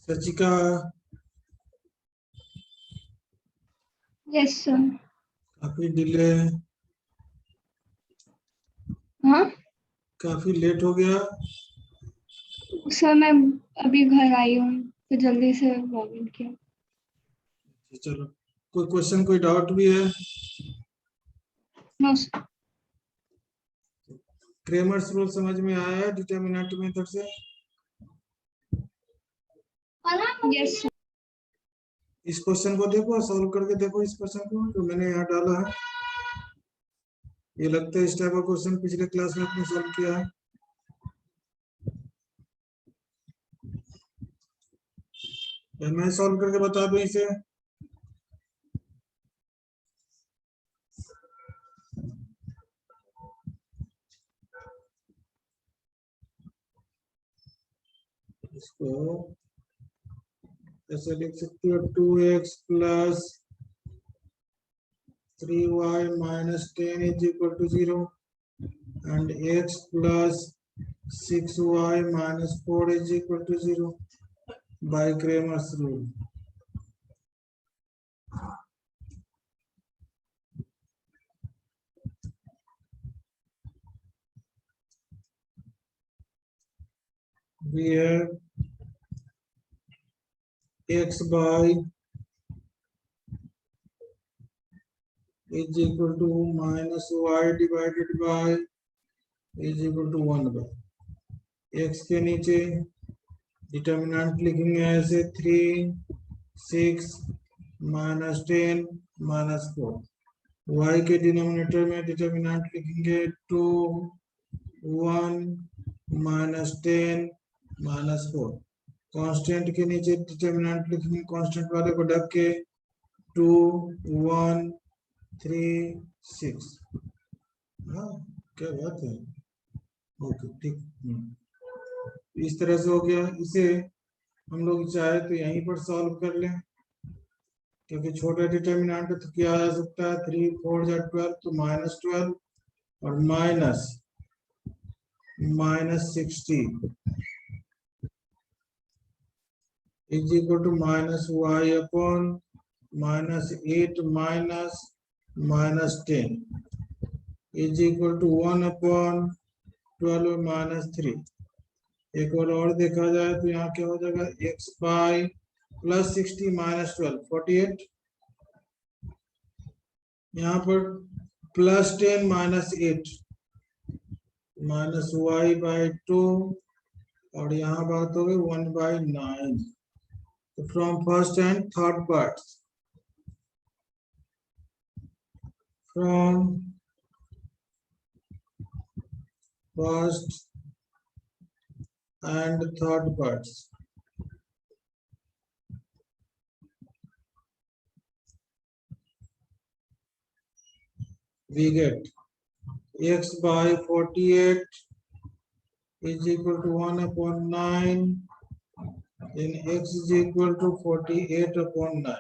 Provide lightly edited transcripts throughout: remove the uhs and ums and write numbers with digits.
सचिका, yes sir. काफी delay, हाँ काफी लेट हो गया। सर, मैं अभी घर आई हूँ तो जल्दी से लॉग इन किया। चलो, कोई क्वेश्चन, कोई डाउट भी है? No sir. क्रेमर्स रूल समझ में आया है डिटरमिनेंट मेथड से? Yes sir. इस क्वेश्चन को देखो, सॉल्व करके देखो इस क्वेश्चन को जो मैंने यहाँ डाला है। ये लगता है इस टाइप का क्वेश्चन पिछले क्लास में आपने सॉल्व किया है। या मैं सॉल्व करके बता दूं इसे? इसको ऐसे लिख सकते हो, 2x plus 3y minus 10 is equal to 0 and x plus 6y minus 4 is equal to 0 by Cramer's rule. We have x by is equal to minus y divided by is equal to 1 by x के नीचे determinant लिखेंगे ऐसे 3 6 minus 10 minus 4। y के denominator में determinant लिखेंगे 2 1 minus 10 minus 4। Constant के नीचे determinant लिखेंगे कांस्टेंट वाले को ढक के 2 1 3 6। हाँ, क्या बात है। ओके, ठीक। इस तरह से हो गया। इसे हम लोग चाहे तो यहीं पर सॉल्व कर लें, क्योंकि छोटा डिटर्मिनेंट तो क्या आ सकता है, 3 4 जा 12 तो माइनस 12 और minus minus 60 is equal to minus y upon minus 8 minus minus 10 is equal to 1 upon 12 minus 3। एक और देखा जाए तो यहाँ क्या हो जाएगा, x by प्लस 60 माइनस 12 48। यहाँ पर plus 10 minus 8 minus y by 2 और यहाँ बात हो गई 1 by 9। तो from first and third parts, from first and third parts, we get x by 48 is equal to 1 upon 9, then x is equal to 48 upon 9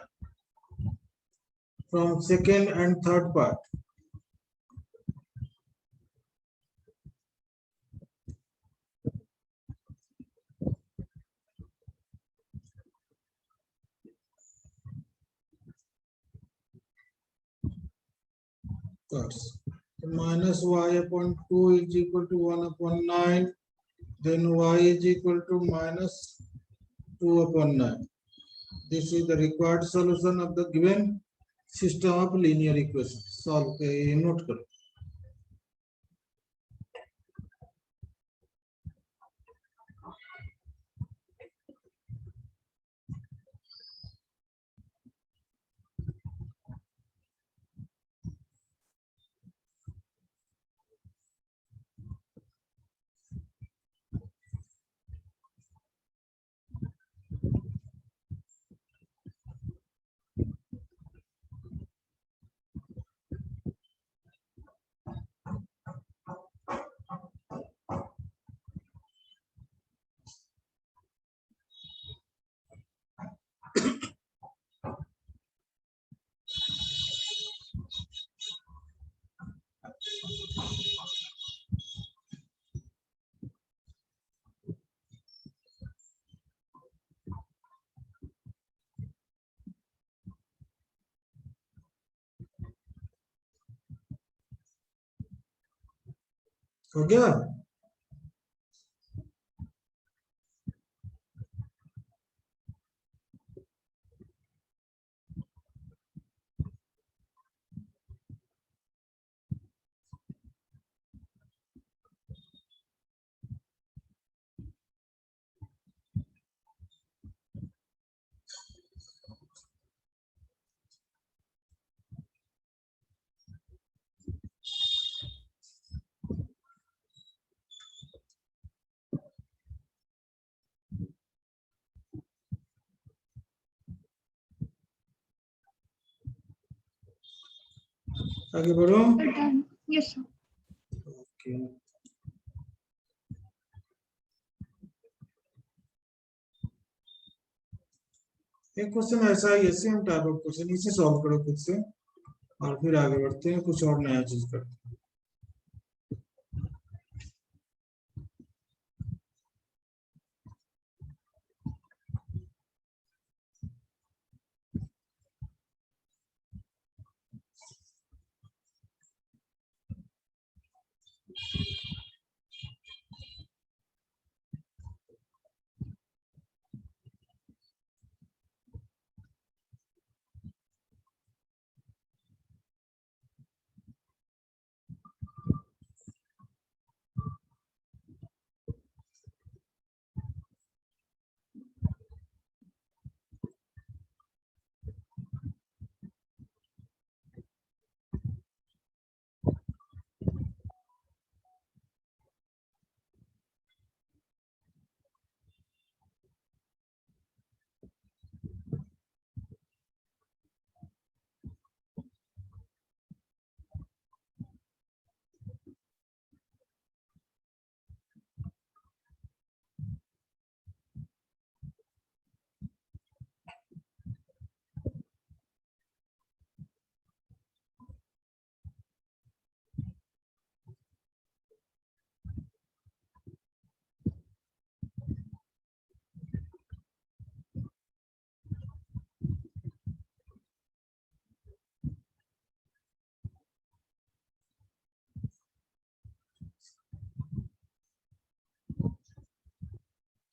from second and third part। Minus y upon 2 is equal to 1 upon 9, then y is equal to minus 2 upon 9। This is the required solution of the given system of linear equations। Solve note करो। हो गया? आगे बढ़ो। Done. Yes sir. Okay, एक question ऐसा ही है, same type of question, इसे solve करो खुद से और फिर आगे बढ़ते हैं, कुछ और नया चीज करते हैं।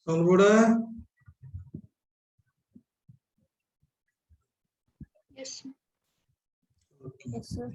सॉल्व हो रहा है? Yes sir. Okay, yes sir.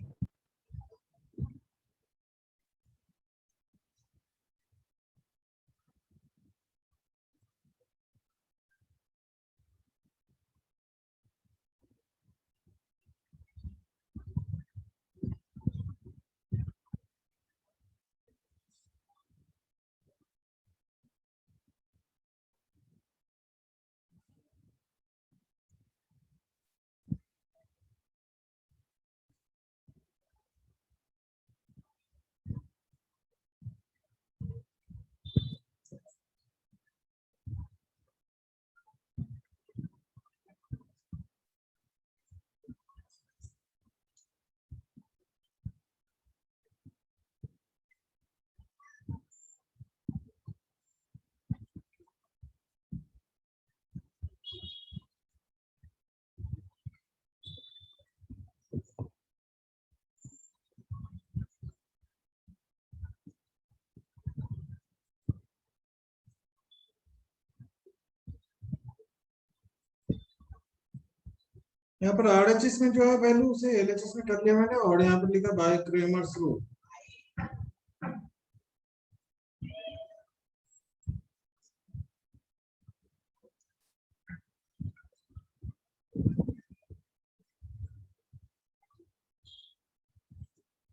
यहाँ पर आरएचएस में जो है वैल्यू उसे एलएचएस में कर लिया मैंने, और यहाँ पर लिखा बाय क्रेमर्स रूल।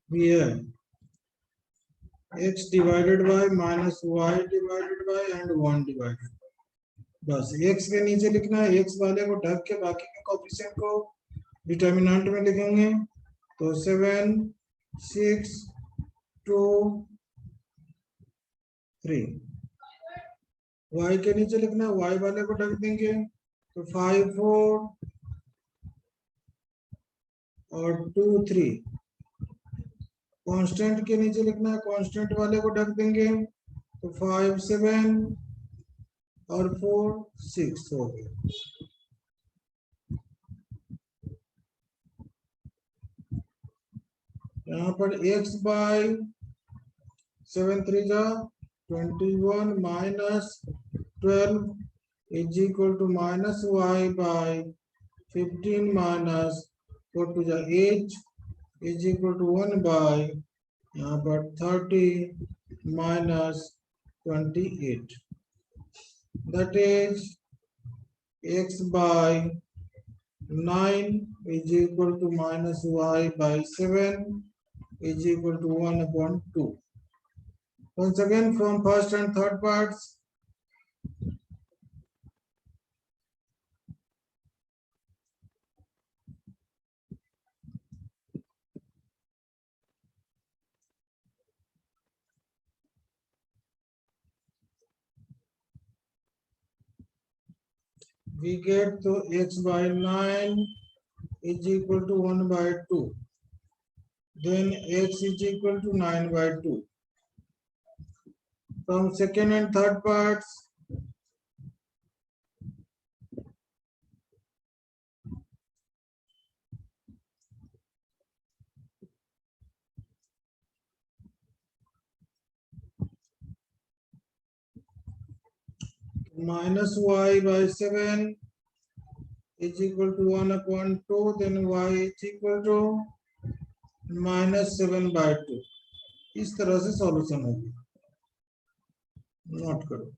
ये है x divided by minus y divided by and 1 divided, बस x के नीचे लिखना है, x वाले को ढक के बाकी के कोएफिशिएंट को डिटरमिनेंट में लिखेंगे। तो 7 6 2 3, y के नीचे लिखना है, y वाले को ढक देंगे तो 5 4 और 2 3, कांस्टेंट के नीचे लिखना है, कांस्टेंट वाले को ढक देंगे तो 5 7 और 4 6 हो गया। यहाँ पर x बाय 7 3 जा 21 minus 12 is equal to minus y by 15 minus 4 to जा 8 is equal to 1 by यहाँ पर 30 minus 28. That is x by 9 is equal to minus y by 7 is equal to 1 upon 2. Once again from first and third parts. We get to x by 9 is equal to 1 by 2. Then x is equal to 9 by 2. From second and third parts, minus y by 7 is equal to 1 upon 2, then y is equal to minus 7 by 2. इस तरह से solution होगी, note करो.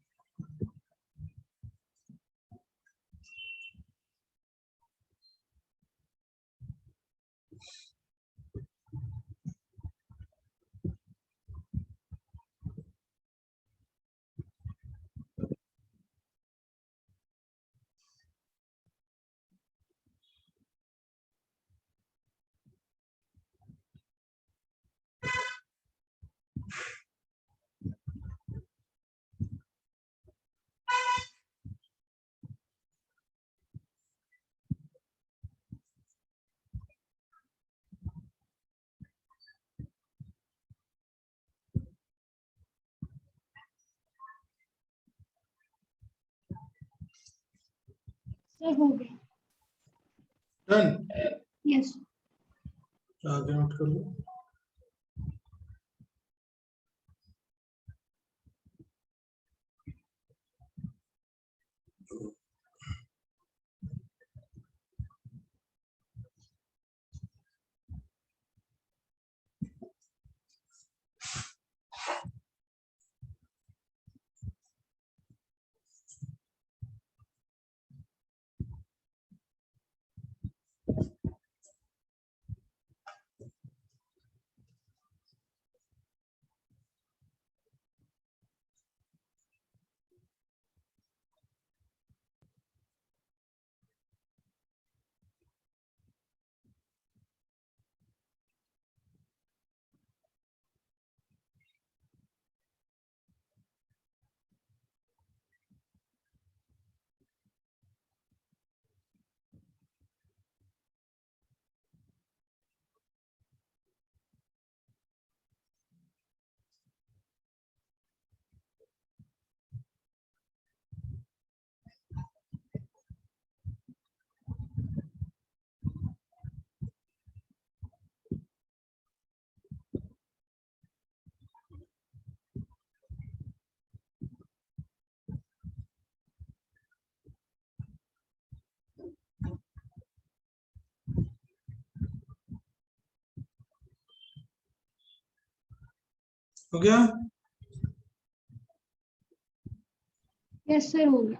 Sir हो गया. Done. Yes. आगे note कर लो. हो गया. यस सर हो गया.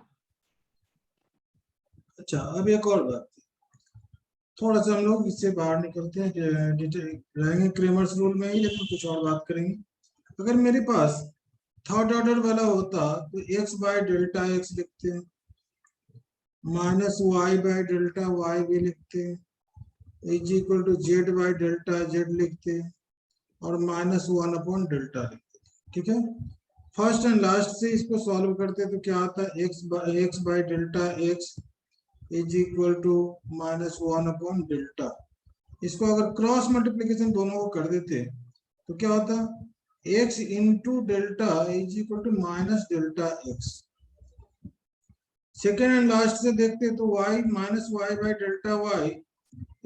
अच्छा, अब एक और बात, थोड़ा सा हम लोग इससे बाहर निकलते हैं, रहेंगे क्रेमर्स रूल में ही, लेकिन कुछ और बात करेंगे. अगर मेरे पास थर्ड ऑर्डर वाला होता तो x बाय डेल्टा x लिखते हैं, minus y by delta y भी लिखते हैं, is equal to z by delta z लिखते हैं, और माइनस 1 अपॉन डेल्टा लिखते हैं. ठीक है. फर्स्ट एंड लास्ट से इसको सॉल्व करते तो क्या आता है, x by delta x is equal to minus 1 upon delta. इसको अगर क्रॉस मल्टीप्लीकेशन दोनों को कर देते तो क्या होता, x into delta is equal to minus delta x. Second and last से देखते तो y minus y by delta y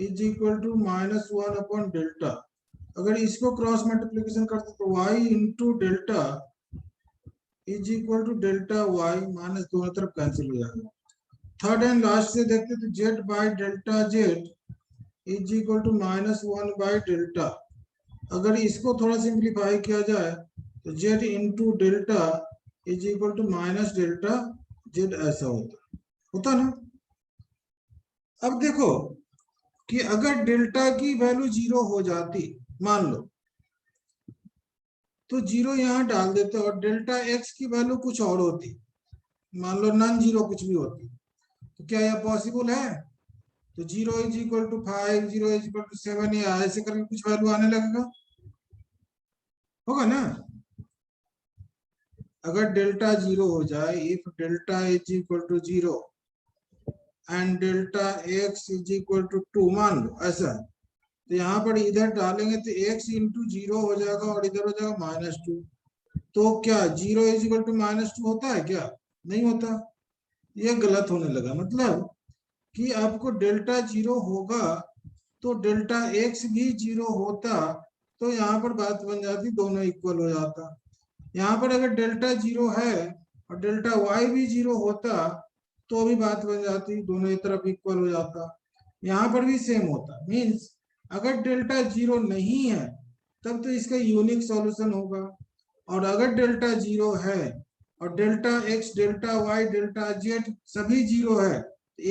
is equal to minus 1 upon delta. अगर इसको क्रॉस मल्टीप्लीकेशन करते तो y into delta is equal to delta y माइनस दोनों तरफ कैंसिल हो जाएगा। थर्ड एंड लास्ट से देखते तो z by delta z is equal to minus 1 by delta. अगर इसको थोड़ा सिंप्लीफाई किया जाए तो z into delta is equal to minus delta z ऐसा होता ना। अब देखो कि अगर डेल्टा की वैल्यू 0 हो जाती मान लो, तो 0 यहां डाल देते और डेल्टा x की वैल्यू कुछ और होती, मान लो नॉन जीरो कुछ भी होती, तो क्या यह पॉसिबल है? तो 0 is equal to 5, 0 is equal to 7 या ऐसे करके कुछ वैल्यू आने लगेगा, होगा ना। अगर डेल्टा 0 हो जाए, if delta is equal to 0 and delta x is equal to 2 मान लो ऐसा, तो यहाँ पर इधर डालेंगे तो x इंटू 0 हो जाएगा और इधर हो जाएगा -2। तो क्या 0 इज इक्वल टू -2 होता है क्या? नहीं होता, ये गलत होने लगा। मतलब कि आपको डेल्टा 0 होगा तो डेल्टा x भी 0 होता, तो यहाँ पर बात बन जाती, दोनों इक्वल हो जाता। यहाँ पर अगर डेल्टा 0 है और डेल्टा y भी 0 होता तो भी बात बन जाती, दोनों एक तरफ इक्वल हो जाता। यहाँ पर भी सेम होता, मीन्स अगर डेल्टा 0 नहीं है तब तो इसका यूनिक सॉल्यूशन होगा, और अगर डेल्टा 0 है और delta x delta y delta z सभी 0 है,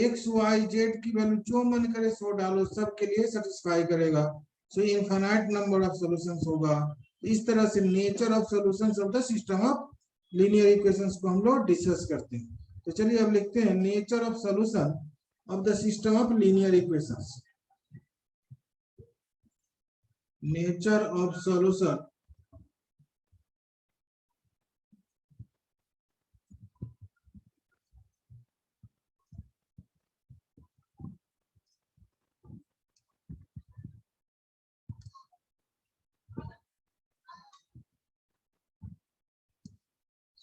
एक्स वाई जेड की वैल्यू जो मन करे सो डालो, सबके लिए सेटिस्फाई करेगा। सो इनफाइनाइट नंबर ऑफ सॉल्यूशंस होगा। इस तरह से nature of solutions of the system of linear equations को हम लोग डिस्कस करते हैं। तो चलिए अब लिखते हैं nature of solution of the system of linear equations. Nature of solution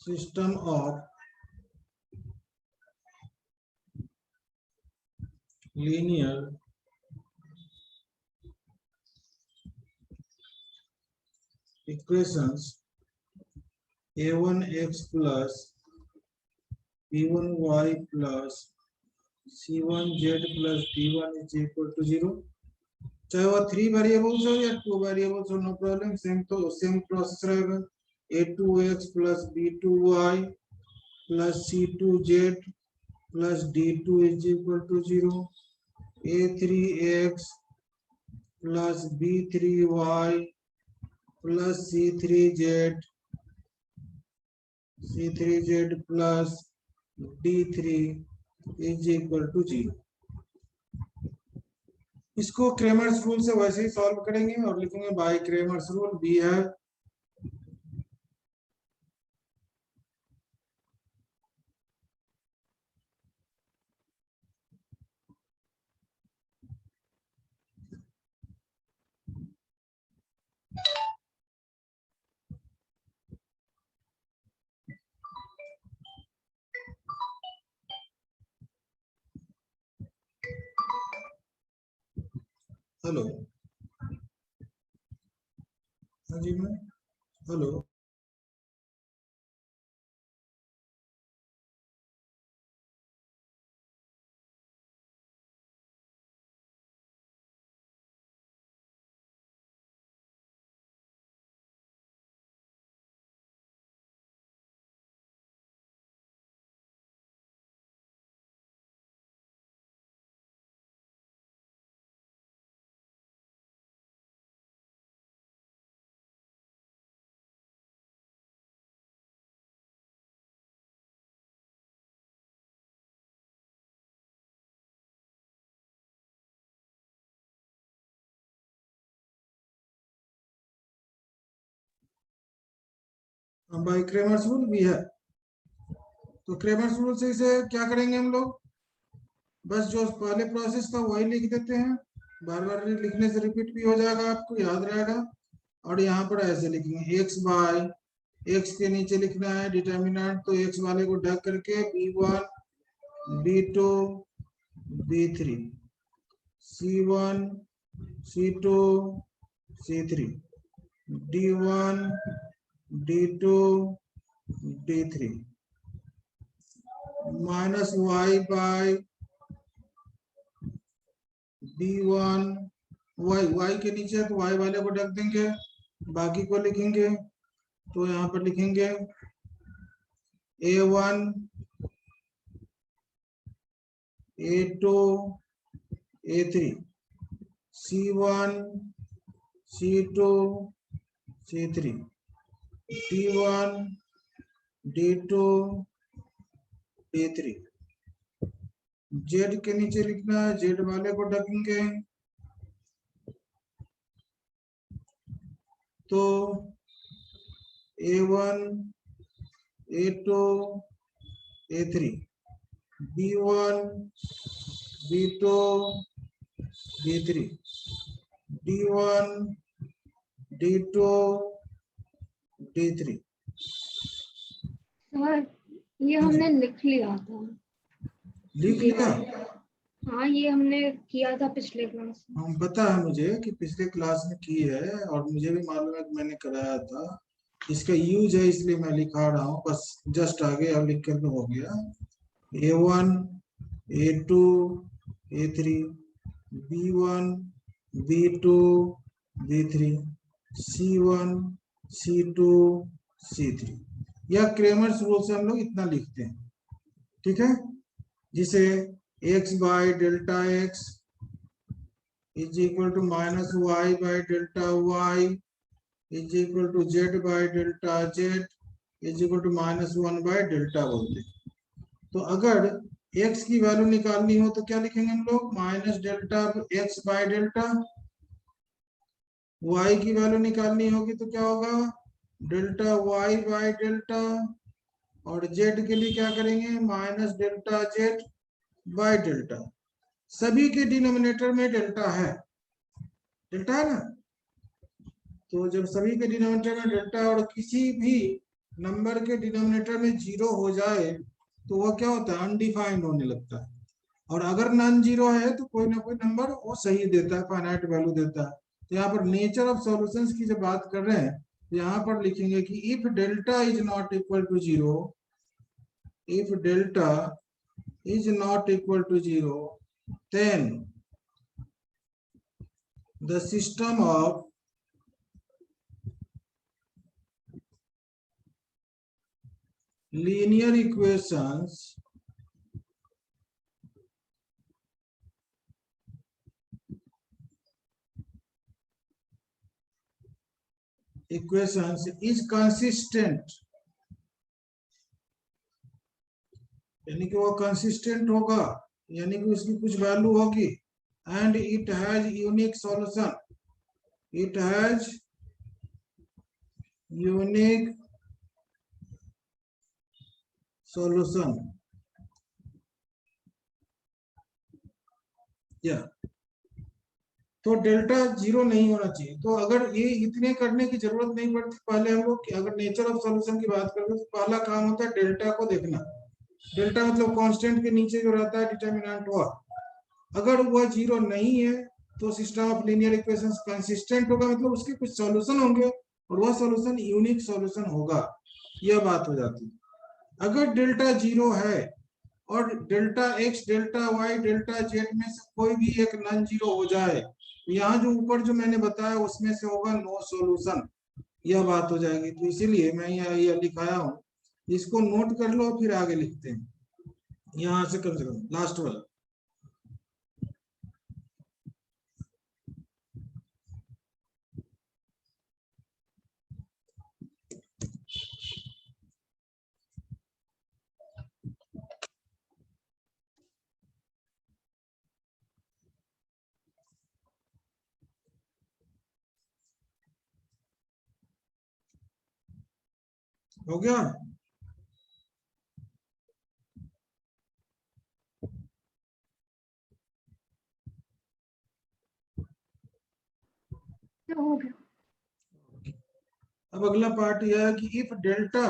system of linear equations a1x plus b1y plus c1z plus d1 is equal to 0। चाहे वह 3 वेरिएबल्स हो या 2 वेरिएबल्स हो, नो प्रॉब्लम, सेम प्रोसेस रहेगा। a2x plus b2y plus c2z plus d2 is equal to 0। a3x plus b3y plus c3z plus d3 is equal to 0। इसको Cramer's rule से वैसे ही solve करेंगे और लिखेंगे बाय क्रेमर्स रूल। बी है हेलो, हाँ जी ma'am, hello. By Cramer's rule भी है, तो क्रेमर्स रूल से इसे क्या करेंगे हम लोग, बस जो पहले प्रोसेस था वही लिख देते हैं, बार बार लिखने से रिपीट भी हो जाएगा, आपको याद रहेगा। और यहाँ पर ऐसे लिखेंगे x बाय x के नीचे लिखना है डिटर्मिनेंट, तो x वाले को ढक करके b1 b2 b3 c1 c2 C3, D1, D2, D3 minus y by D1, y के नीचे तो y वाले को रख देंगे, बाकी को लिखेंगे। तो यहाँ पर लिखेंगे A1, A2, A3, C1, C2, C3, D1, D2, D3। Z के नीचे लिखना है, Z वाले को रखेंगे। तो A1, A2, A3, B1, B2, B3, D1, D2, D3। Sir ये हमने लिख लिया था। लिख लिया? हाँ, ये हमने किया था पिछले क्लास में। हम पता है मुझे कि पिछले क्लास में की है, और मुझे भी मालूम है कि मैंने कराया था। इसका यूज है इसलिए मैं लिखा रहा हूँ, बस जस्ट आगे अब लिख कर हो गया। A1, A2, A3, B1, B2, B3, C1, C2, C3। या क्रेमर्स रूल से हम लोग इतना लिखते हैं, ठीक है। जिसे x by delta x is equal to minus y by delta y is equal to z by delta z is equal to minus 1 by delta बोलते हैं। तो अगर x की वैल्यू निकालनी हो तो क्या लिखेंगे हम लोग? Minus delta x by delta. y की वैल्यू निकालनी होगी तो क्या होगा? Delta y by delta. और z के लिए क्या करेंगे? Minus delta z by delta. सभी के डिनोमिनेटर में डेल्टा है, डेल्टा है ना। तो जब सभी के डिनोमिनेटर में डेल्टा और किसी भी नंबर के डिनोमिनेटर में जीरो हो जाए तो वो क्या होता है? अनडिफाइंड होने लगता है। और अगर नॉन जीरो है तो कोई ना कोई नंबर वो सही देता है, फाइनाइट वैल्यू देता है। तो यहाँ पर नेचर ऑफ सॉल्यूशंस की जब बात कर रहे हैं तो यहाँ पर लिखेंगे कि if delta is not equal to zero, if delta is not equal to zero, then the system of linear equations is consistent, यानी कि वो कंसिस्टेंट होगा, यानी कि उसकी कुछ वैल्यू होगी। And it has unique solution, it has unique solution. या तो डेल्टा जीरो नहीं होना चाहिए। तो अगर ये इतने करने की जरूरत नहीं पड़ती पहले हम लोग, अगर नेचर ऑफ सॉल्यूशन की बात करें तो पहला काम होता है डेल्टा को देखना। डेल्टा मतलब कांस्टेंट के नीचे जो रहता है डिटरमिनेंट वह, अगर वह जीरो नहीं है तो system of linear equations consistent होगा, मतलब उसके कुछ सॉल्यूशन होंगे और वह सॉल्यूशन यूनिक सॉल्यूशन होगा, यह बात हो जाती है। अगर डेल्टा जीरो है और delta X, delta Y, delta Z में से कोई भी एक नॉन जीरो हो जाए, यहाँ जो ऊपर जो मैंने बताया उसमें से होगा नो सॉल्यूशन, यह बात हो जाएगी। तो इसीलिए मैं यह लिखाया हूँ, इसको नोट कर लो फिर आगे लिखते हैं। यहाँ से कम लास्ट वाला। हो गया? हो गया। अब अगला पार्ट यह है कि if delta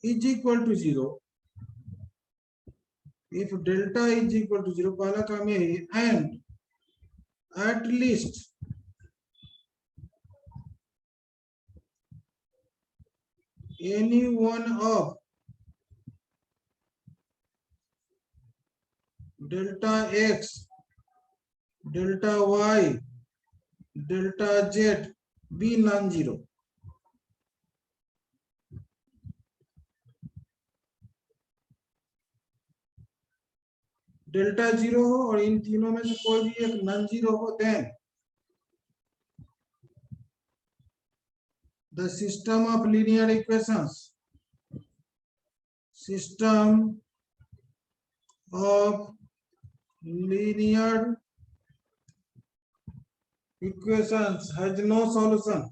is equal to zero, if delta is equal to zero, पहला काम यही, and at least any one of delta x, delta y, delta z be non-zero. Delta zero हो और इन तीनों में से कोई भी एक नॉन जीरो हो, then the system of linear equations, system of linear equations has no solution,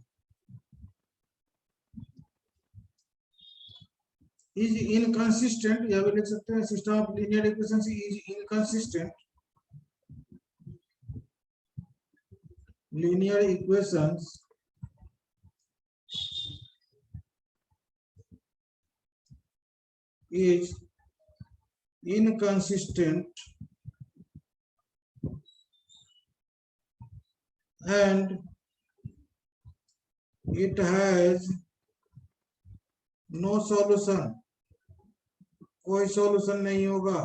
is inconsistent. यह भी लिख सकते हैं, system of linear equations is inconsistent. Linear equations is inconsistent and it has no solution. कोई solution नहीं होगा.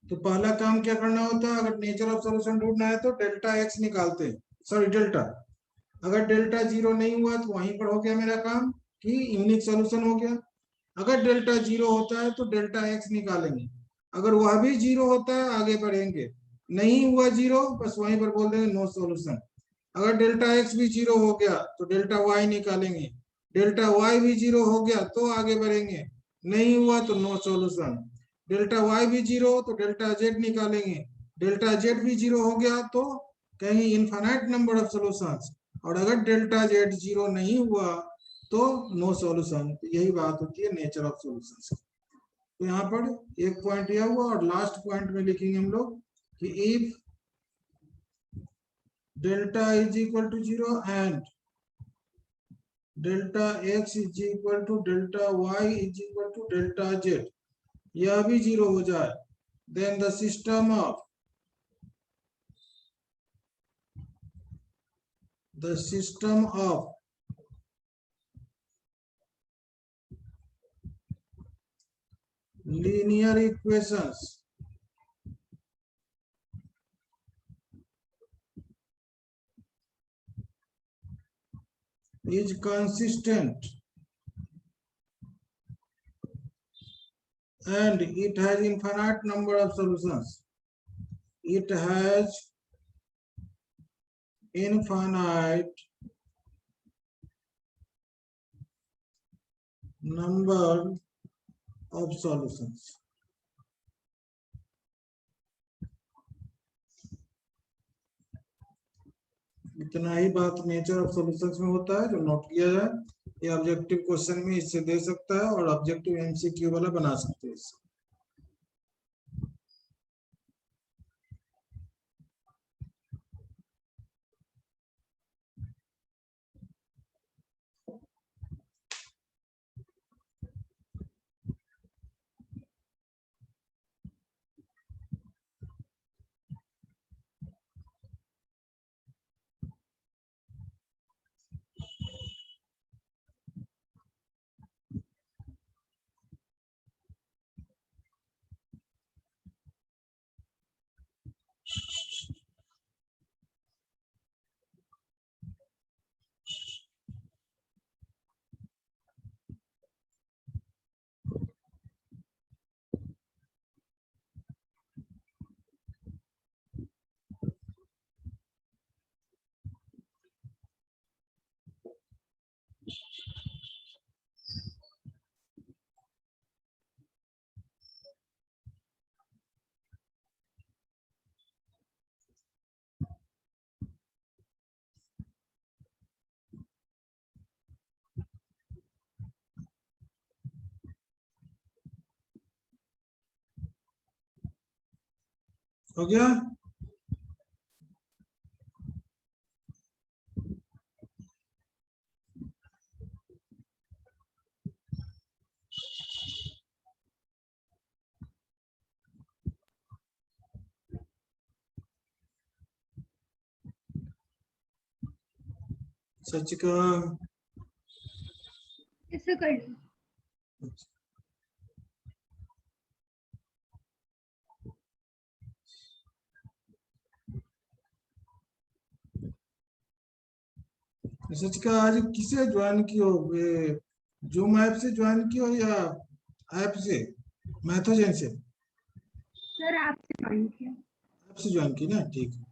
तो पहला काम क्या करना होता है, अगर नेचर ऑफ सॉल्यूशन ढूंढना है तो डेल्टा एक्स निकालते हैं, सॉरी डेल्टा. अगर डेल्टा जीरो नहीं हुआ तो वहीं पर हो गया मेरा काम कि यूनिक सॉल्यूशन हो गया. अगर डेल्टा जीरो होता है तो डेल्टा एक्स निकालेंगे, अगर वह भी जीरो होता है आगे बढ़ेंगे, नहीं हुआ जीरो बस वहीं पर बोल देंगे नो सॉल्यूशन. अगर डेल्टा एक्स भी जीरो हो गया तो डेल्टा वाई निकालेंगे, डेल्टा वाई भी जीरो हो गया तो आगे बढ़ेंगे, नहीं हुआ तो नो सॉल्यूशन. डेल्टा वाई भी जीरो तो डेल्टा जेड निकालेंगे, डेल्टा जेड भी जीरो हो गया तो कहेंगे इनफाइनाइट नंबर ऑफ सॉल्यूशंस, और अगर डेल्टा जेड जीरो नहीं हुआ तो नो सॉल्यूशन. यही बात होती है नेचर ऑफ सॉल्यूशंस. तो यहाँ पर एक पॉइंट यह हुआ और लास्ट पॉइंट में लिखेंगे हम लोग कि if delta is equal to zero and delta X is equal to delta Y is equal to delta Z, यह भी जीरो हो जाए, then the system of linear equations is consistent and it has infinite number of solutions. It has infinite number of solutions. इतना ही बात nature of solutions में होता है जो नोट किया जाए. ये ऑब्जेक्टिव क्वेश्चन में इससे दे सकता है और ऑब्जेक्टिव एमसीक्यू वाला बना सकते हैं इससे. हो गया. सच का से कर लो। सच का आज किसे ज्वाइन किया हो, जूम ऐप से ज्वाइन किया हो या ऐप से, मैथोजन से? सर आपसे ज्वाइन किया। ऐप से ज्वाइन की ना, ठीक है।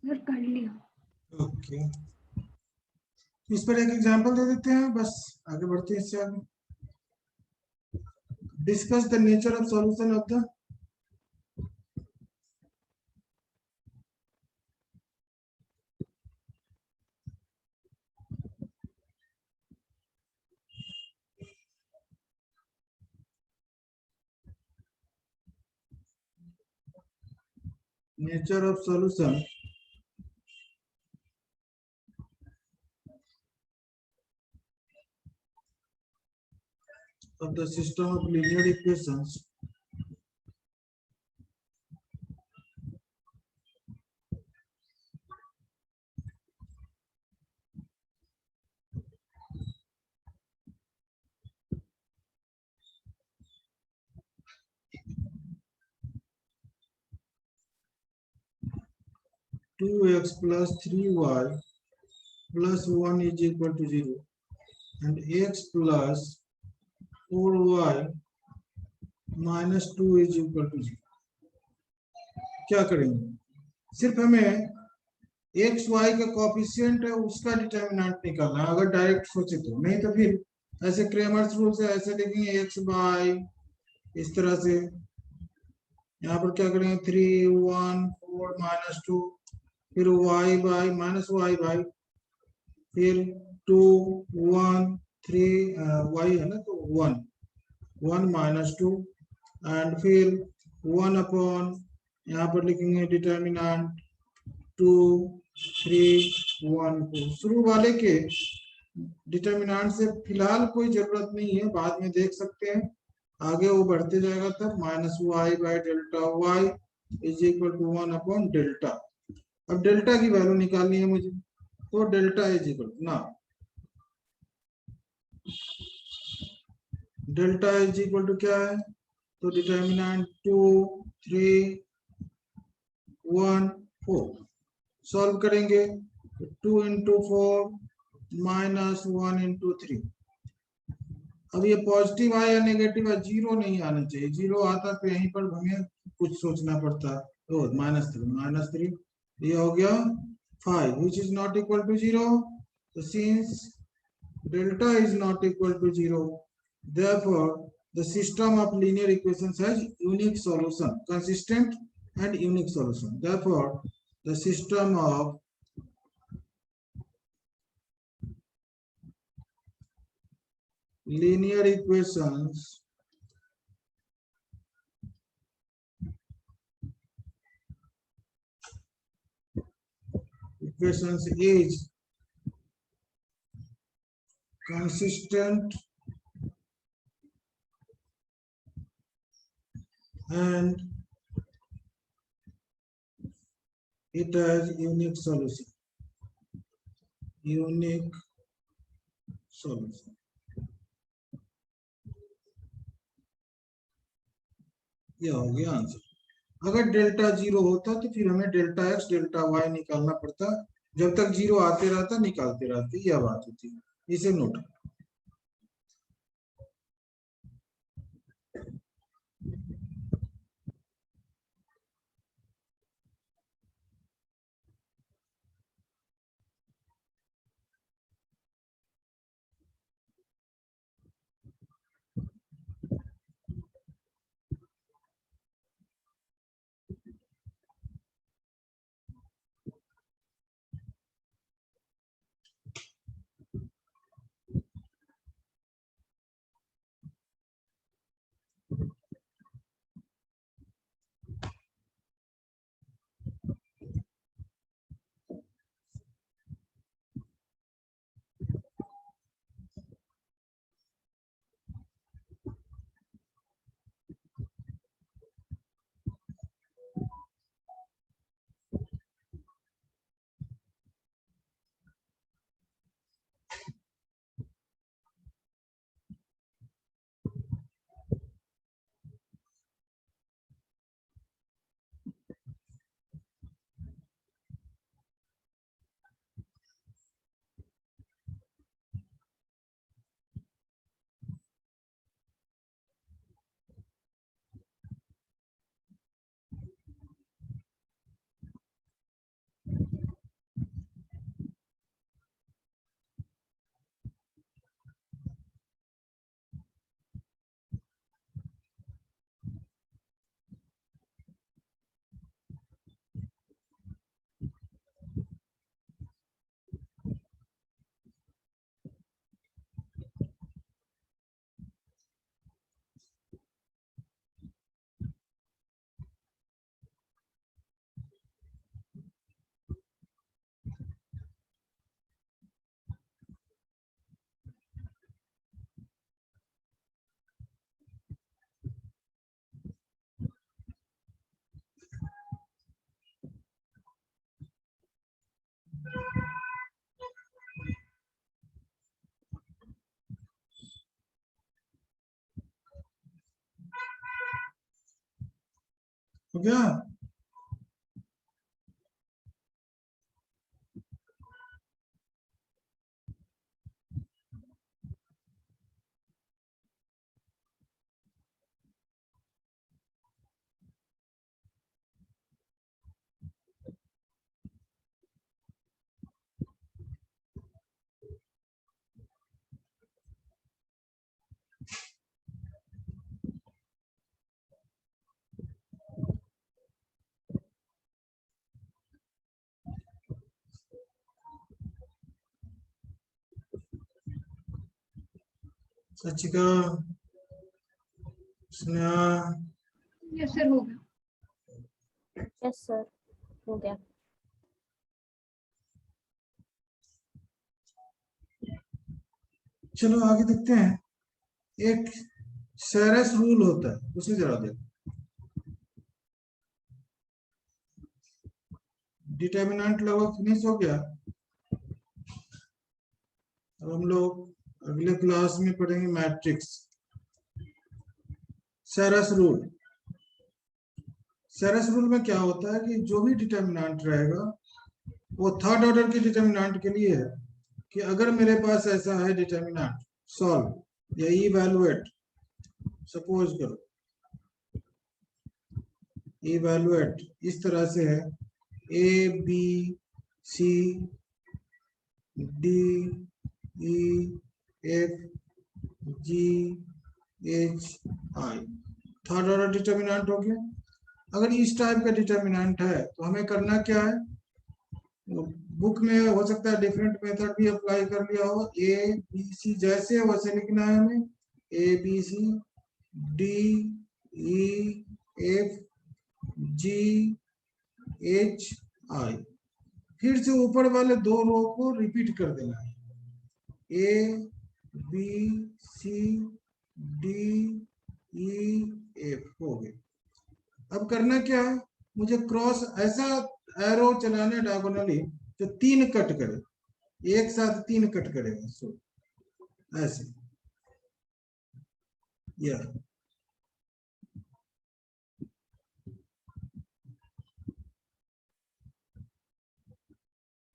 सर कर लिया। ओके, इस पर एक एग्जांपल दे देते हैं, बस आगे बढ़ते हैं इससे आगे। Discuss the nature of solution of the nature of solution of the system of linear equations two x plus 3y plus 1 is equal to 0 and x plus 4y minus 2 is equal to 0। क्या करेंगे, सिर्फ हमें x Y का coefficient है उसका determinant निकालना है, अगर डायरेक्ट सोचे तो। नहीं तो फिर ऐसे क्रेमर्स रूल से ऐसे लिखेंगे एक्स बाई इस तरह से, यहाँ पर क्या करेंगे 3 1 4 माइनस 2, फिर y by minus y by, फिर 2 1 3 y है ना तो 1 1 माइनस 2 एंड फिर 1 अपॉन यहाँ पर लिखेंगे डिटर्मिनेंट 2 3 1 4। शुरू वाले के डिटर्मिनेंट से फिलहाल कोई जरूरत नहीं है, बाद में देख सकते हैं, आगे वो बढ़ते जाएगा तब। Minus y by delta Y is equal to 1 upon delta. अब डेल्टा की वैल्यू निकालनी है मुझे, तो डेल्टा इज इक्वल ना, डेल्टा इज इक्वल टू क्या है, तो डिटर्मिनेंट 2 3 1 4 सॉल्व करेंगे, 2 इंटू 4 माइनस 1 इंटू 3। अब ये पॉजिटिव आया या नेगेटिव है, जीरो नहीं आना चाहिए, जीरो आता तो यहीं पर हमें कुछ सोचना पड़ता। तो माइनस 3 ये हो गया 5 which is not equal to 0। so since delta is not equal to 0, therefore the system of linear equations has unique solution, consistent and unique solution। therefore the system of linear equations is consistent and it has unique solution. ये हो गया answer. अगर delta 0 होता तो फिर हमें delta x delta y निकालना पड़ता, जब तक 0 आते रहता निकालते रहते, यह बात होती है, इसे नोट। हो गया? सचिका, स्नेहा, यस सर हो गया। यस सर हो गया। चलो आगे देखते हैं। एक सेरेस रूल होता है, उसे जरा देखो। डिटर्मिनेंट लगभग फिनिश हो गया। अब हम लोग अगले क्लास में पढ़ेंगे matrix. Sarrus rule. Sarrus rule में क्या होता है कि जो भी डिटर्मिनेंट रहेगा वो थर्ड ऑर्डर के डिटर्मिनेंट के लिए है कि अगर मेरे पास ऐसा है डिटर्मिनेंट, सॉल्व या इवैल्यूएट, सपोज करो इवैल्यूएट इस तरह से है, A B C D E F G H I, third order determinant हो गया। अगर इस टाइप का डिटर्मिनेंट है तो हमें करना क्या है, बुक में हो सकता है डिफरेंट मेथड भी अप्लाई कर लिया हो। ए बी सी जैसे है वैसे लिखना है हमें, A B C D E F G H I. फिर से ऊपर वाले दो रो को रिपीट कर देना है, A B C D E F हो गए। अब करना क्या है, मुझे क्रॉस ऐसा एरो चलाना है डायगोनली जो 3 कट करे, एक साथ 3 कट करेगा। सो ऐसे या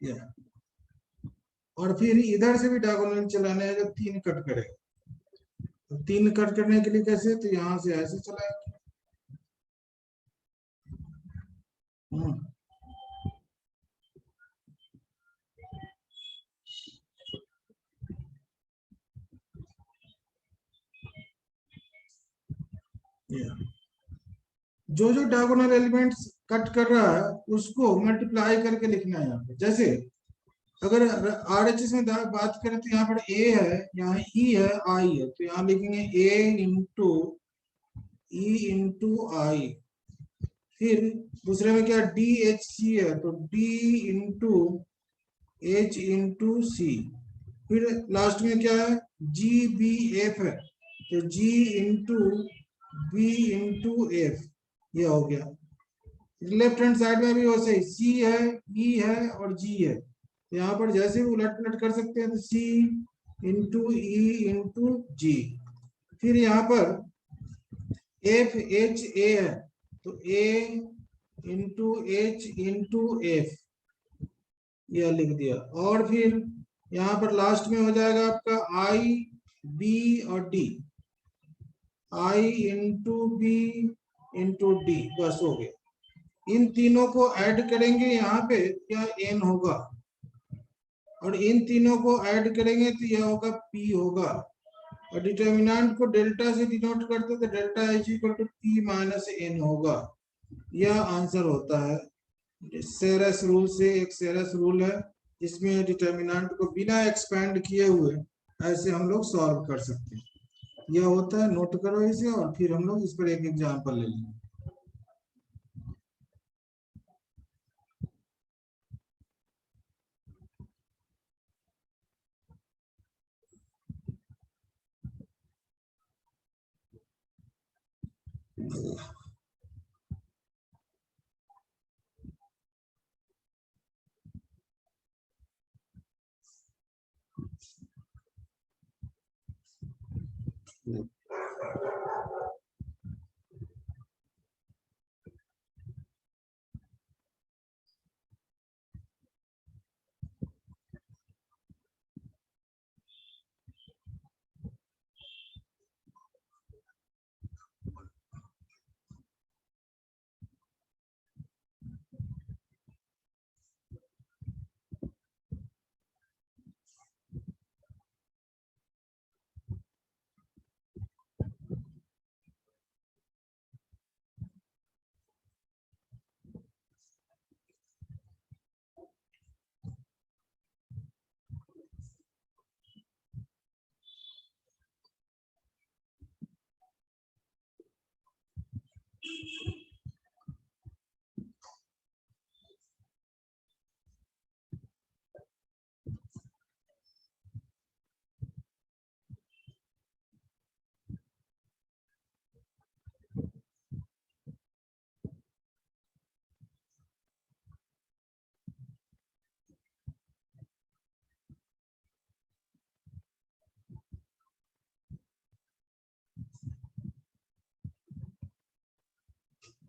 या और फिर इधर से भी डायगोनल चलाना है जो 3 कट करेगा। तो 3 कट करने के लिए कैसे, तो यहां से ऐसे चलाएंगे। जो जो डायगोनल एलिमेंट्स कट कर रहा है उसको मल्टीप्लाई करके लिखना है यहाँ पे। जैसे अगर आरएचएस में बात करें तो यहाँ पर ए है, यहाँ ई है, आई है, तो यहाँ लिखेंगे ए इंटू ई इंटू आई। फिर दूसरे में क्या डी एच सी है, तो डी इंटू एच इंटू सी। फिर लास्ट में क्या है जी बी एफ है, तो जी इंटू बी इंटू एफ, ये हो गया। लेफ्ट हैंड साइड में भी वैसे ही सी है, ई है और जी है, तो यहाँ पर जैसे भी उलट पुलट कर सकते हैं, तो सी इंटू ई इंटू जी। फिर यहाँ पर एफ एच ए है, तो ए इंटू एच इंटू एफ, यह लिख दिया। और फिर यहाँ पर लास्ट में हो जाएगा आपका आई बी और डी, आई इंटू बी इंटू डी, बस हो गया। इन तीनों को ऐड करेंगे यहाँ पे, क्या एन होगा, और इन तीनों को ऐड करेंगे तो यह होगा पी होगा। और डिटर्मिनेंट को डेल्टा से डिनोट करते तो delta is equal to P minus N होगा। यह आंसर होता है सेरस रूल से। एक सेरस रूल है जिसमें डिटर्मिनेंट को बिना एक्सपेंड किए हुए ऐसे हम लोग सॉल्व कर सकते हैं। यह होता है, नोट करो इसे, और फिर हम लोग इस पर एक एग्जांपल ले लेंगे।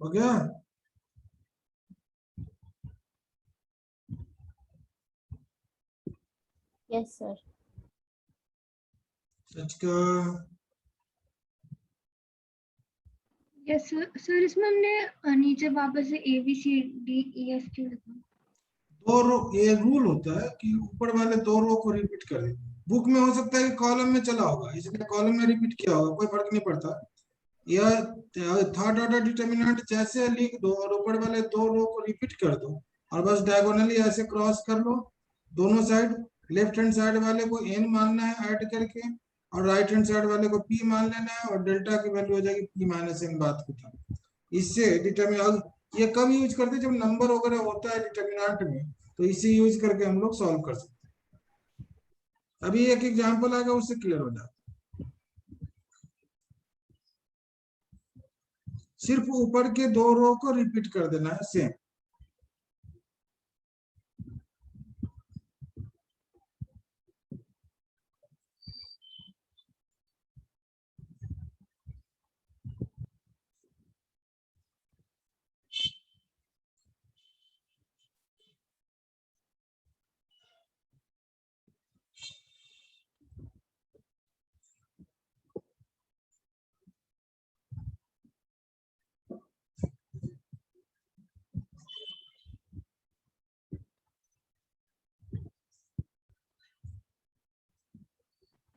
हो गया। Yes sir. सच का यस सर, इसमें हमने नीचे वापस से A B C D E F क्यों लिखा? दो रो, ये रूल होता है कि ऊपर वाले दो रो को रिपीट कर दे। बुक में हो सकता है कि कॉलम में चला होगा, इसलिए कॉलम में रिपीट किया होगा, कोई फर्क नहीं पड़ता। यह थर्ड ऑर्डर डिटर्मिनेंट जैसे लिख दो और ऊपर वाले दो रो को रिपीट कर दो, और बस डायगोनली ऐसे क्रॉस कर लो दोनों साइड। लेफ्ट हैंड साइड वाले को n मानना है ऐड करके, और राइट हैंड साइड वाले को p मान लेना है, और डेल्टा की वैल्यू हो जाएगी p माइनस n। बात खत्म। इससे डिटर्मिनेंट ये कब यूज करते हैं? जब नंबर वगैरह होता है डिटर्मिनेंट में, तो इसे यूज करके हम लोग सॉल्व कर सकते हैं। अभी एक एग्जांपल आएगा, उससे क्लियर हो जाएगा। सिर्फ ऊपर के दो रो को रिपीट कर देना है सेम।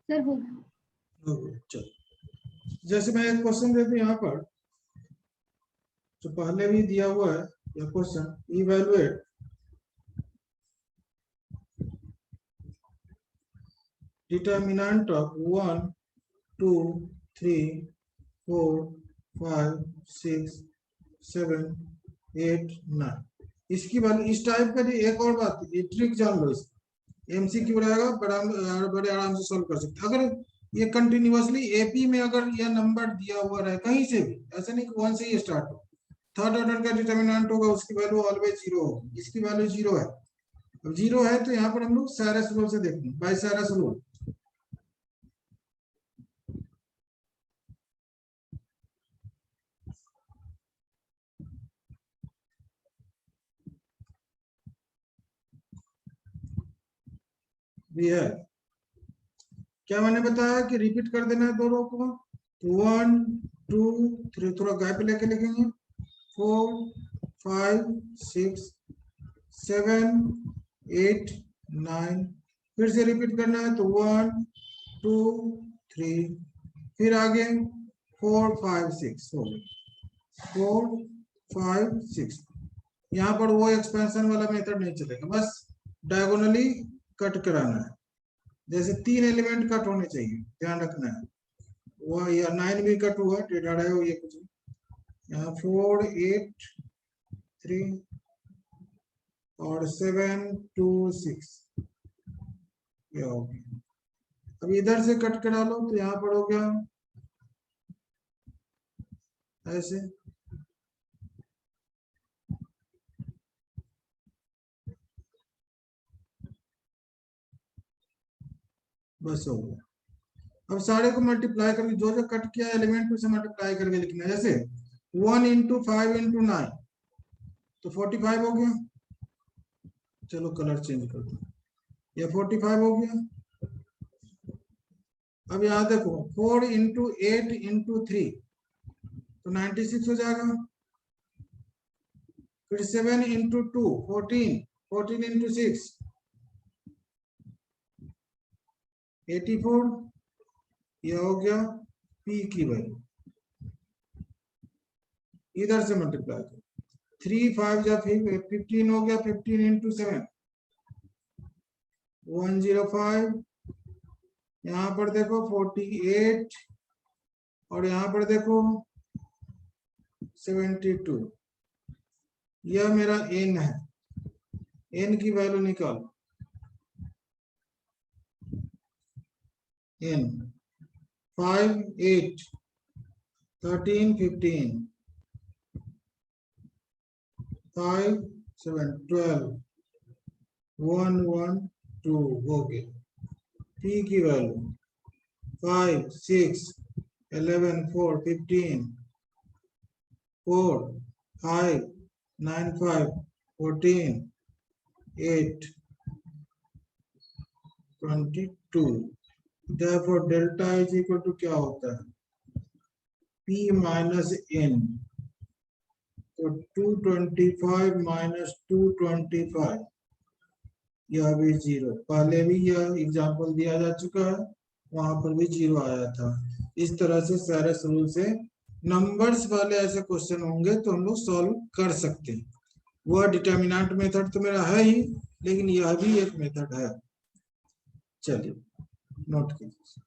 सर हो गया। चलो, जैसे मैं एक क्वेश्चन दे दूं यहाँ पर, जो पहले भी दिया हुआ है यह क्वेश्चन, इवैल्यूएट डिटर्मिनेंट ऑफ 1 2 3 4 5 6 7 8 9। इसकी वैल्यू इस टाइप का। एक और बात, ये ट्रिक जान लो, इसका एमसीक्यू रहेगा, बड़े आराम से सॉल्व कर सकते हैं। अगर ये कंटिन्यूअसली एपी में अगर यह नंबर दिया हुआ रहे कहीं से भी, ऐसा नहीं कि 1 से ही स्टार्ट हो, थर्ड ऑर्डर का डिटर्मिनेंट होगा, उसकी वैल्यू ऑलवेज 0 होगी। इसकी वैल्यू 0 है। अब 0 है तो यहाँ पर हम लोग सैरस रूल से देखेंगे, बाय सैरस रूल। भी है क्या मैंने बताया कि रिपीट कर देना है दो रो को। 1 2 3, थोड़ा गैप लेके लिखेंगे, 4 5 6 7 8 9। फिर से रिपीट करना है तो 1 2 3, फिर आगे 4 5 6 हो गया, 4 5 6। यहाँ पर वो एक्सपेंशन वाला मेथड नहीं चलेगा, बस डायगोनली कट कराना है। जैसे 3 एलिमेंट कट होने चाहिए, ध्यान रखना है। वह या 9 भी कट हुआ, टेढ़ा हो ये कुछ। यहाँ 4 8 3 और 7 2 6 ये हो गया। अब इधर से कट करा लो तो यहाँ पर हो गया ऐसे। बस हो गया। अब सारे को मल्टीप्लाई करके, जो जो कट किया एलिमेंट उसे मल्टीप्लाई करके लिखना है। जैसे 1 इंटू 5 इंटू 9 तो 45 हो गया। चलो कलर चेंज कर दो, ये 45 हो गया। अब यहाँ देखो 4 इंटू 8 इंटू 3 तो 96 हो जाएगा। फिर 7 इंटू 2 14, 14 इंटू 6 84। यह हो गया पी की वैल्यू। इधर से मल्टीप्लाई करो, 3 5 जा 15 हो गया। 15 इंटू 7 105। यहाँ पर देखो 48 और यहाँ पर देखो 72। यह मेरा n है, n की वैल्यू निकालो। n 5 8 13 15 5 7 12 1 1 2 हो गया। p की value 5 6 11 4 15 4 5 9 5 14 8 22। therefore delta is equal to क्या होता है? p minus n। तो 225 माइनस 225 यह भी 0। पहले भी यह एग्जांपल दिया जा चुका है, वहां पर भी 0 आया था। इस तरह से सैरस रूल से नंबर्स वाले ऐसे क्वेश्चन होंगे तो हम लोग सॉल्व कर सकते हैं। वह डिटर्मिनेंट मेथड तो मेरा है ही, लेकिन यह भी एक मेथड है। चलिए नोट कीजिए।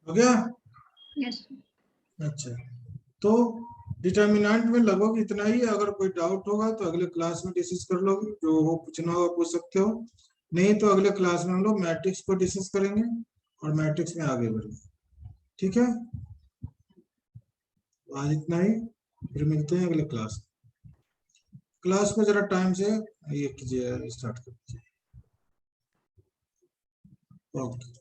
हो गया? यस अच्छा, तो डिटर्मिनेंट में लगभग इतना ही है। अगर कोई डाउट होगा तो अगले क्लास में डिस्कस कर लोगे, जो हो पूछना होगा पूछ सकते हो, नहीं तो अगले क्लास में हम लोग मैट्रिक्स को डिस्कस करेंगे और मैट्रिक्स में आगे बढ़ेंगे। ठीक है, आज इतना ही, फिर मिलते हैं अगले क्लास। क्लास को जरा टाइम से ये कीजिए, स्टार्ट कर दीजिए। ओके।